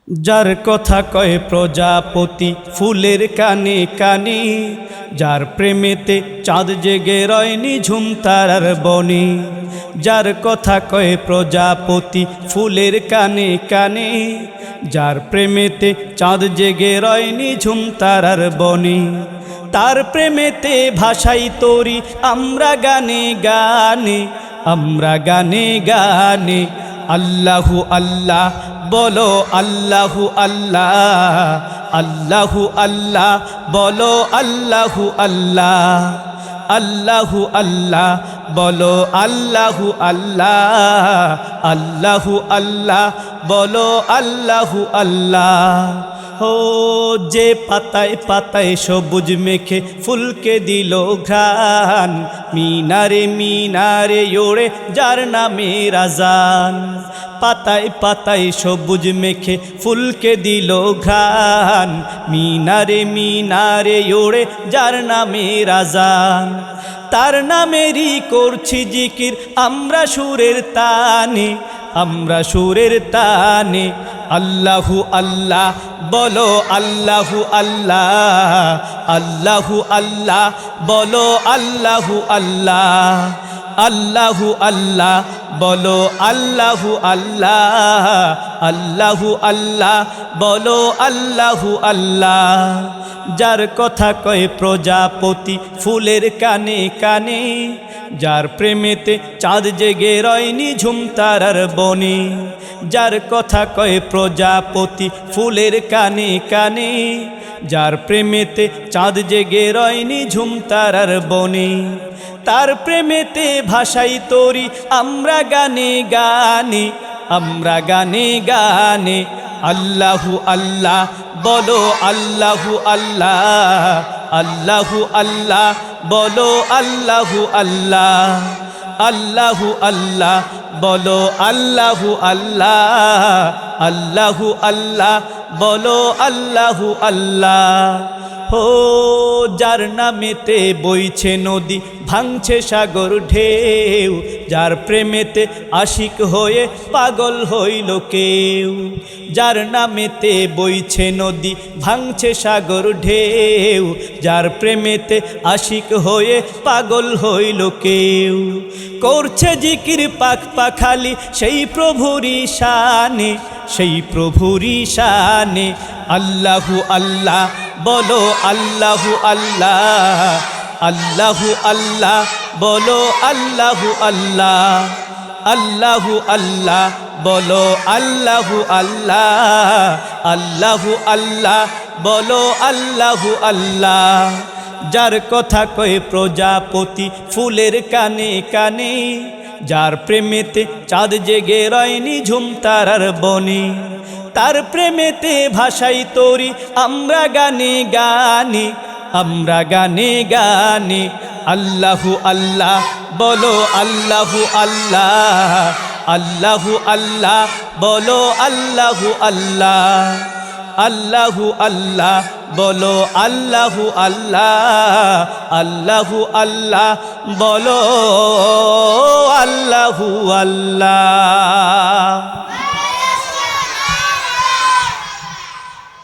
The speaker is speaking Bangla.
যার কথা কয় প্রজাপতি ফুলের কানে কানে, যার প্রেমেতে চাঁদ জেগে রয় নিঝুম তারার বনে। যার কথা কয় প্রজাপতি ফুলের কানে কানে, যার প্রেমেতে চাঁদ জেগে রয় নিঝুম তারার বনে। তার প্রেমেতে ভাষাই তরি আমরা গানে গানে, আমরা গানে গানে। আল্লাহু আল্লাহ বলো আল্লাহু আল্লাহ, আল্লাহু আল্লাহ বলো আল্লাহু আল্লাহ, আল্লাহু আল্লাহ বলো আল্লাহু আল্লাহ, আল্লাহু আল্লাহ বলো আল্লাহু আল্লাহ। ও যে পাতায় পাতায় সবুজ মেখে ফুলকে দিল ঘ্রাণ, মিনারে মিনারে ওড়ে যার নামে আযান। পাতায় পাতায় সবুজ মেখে ফুলকে দিল ঘ্রাণ, মিনারে মিনারে ওড়ে যার নামে আযান। তার নামেরই করছি জিকির আমরা সুরের তানে, আমরা সুরের তানে। আল্লাহু আল্লাহ বলো আল্লাহু আল্লাহ, আল্লাহু আল্লাহ বলো আল্লাহু আল্লাহ, আল্লাহু আল্লাহ বলো আল্লাহু আল্লাহ, আল্লাহু আল্লাহ বলো আল্লাহু আল্লাহ। যার কথা কয় প্রজাপতি ফুলের কানে কানে, যার প্রেমেতে চাঁদ জেগে রয় নিঝুম তারার বনে। যার কথা কয় প্রজাপতি ফুলের কানে কানে, যার প্রেমেতে চাঁদ জেগে রয় নিঝুম তারার বনে। তার প্রেমেতে ভাষাই তরি আমরা গানে গানে, আমরা গানে গানে। আল্লাহু আল্লাহ বলো আল্লাহু আল্লাহ, আল্লাহু আল্লাহ বলো আল্লাহু আল্লাহ, আল্লাহু আল্লাহ বলো আল্লাহু আল্লাহ, আল্লাহু আল্লাহ বলো আল্লাহু আল্লাহ। ও যার নামেতে বইছে নদী ভাঙছে সাগর ঢেউ, যার প্রেমেতে আশিক হয়ে পাগল হইল কেউ। যার নামেতে বইছে নদী ভাঙছে সাগর ঢেউ, যার প্রেমেতে আশিক হয়ে পাগল হইল কেউ। করছে জিকির পাখ পাখালি সেই প্রভুরই শানে, সেই প্রভুরই শানে। আল্লাহু আল্লাহ বলো আল্লাহু আল্লাহ, আল্লাহু আল্লাহ বলো আল্লাহু আল্লাহ, আল্লাহু আল্লাহ বলো আল্লাহু আল্লাহ, আল্লাহু আল্লাহ বলো আল্লাহু আল্লাহ। যার কথা কয় প্রজাপতি ফুলের কানে কানে, যার প্রেমেতে চাঁদ জেগে রয় নিঝুম তারার বনে। তার প্রেমেতে ভাষাই তরি আমরা গানে গানে, আমরা গানে গানে। আল্লাহু আল্লাহ বলো আল্লাহু আল্লাহ, আল্লাহু আল্লাহ বলো আল্লাহু আল্লাহ, আল্লাহু আল্লাহ বলো আল্লাহু আল্লাহ, আল্লাহু আল্লাহ বলো আল্লাহু আল্লাহ।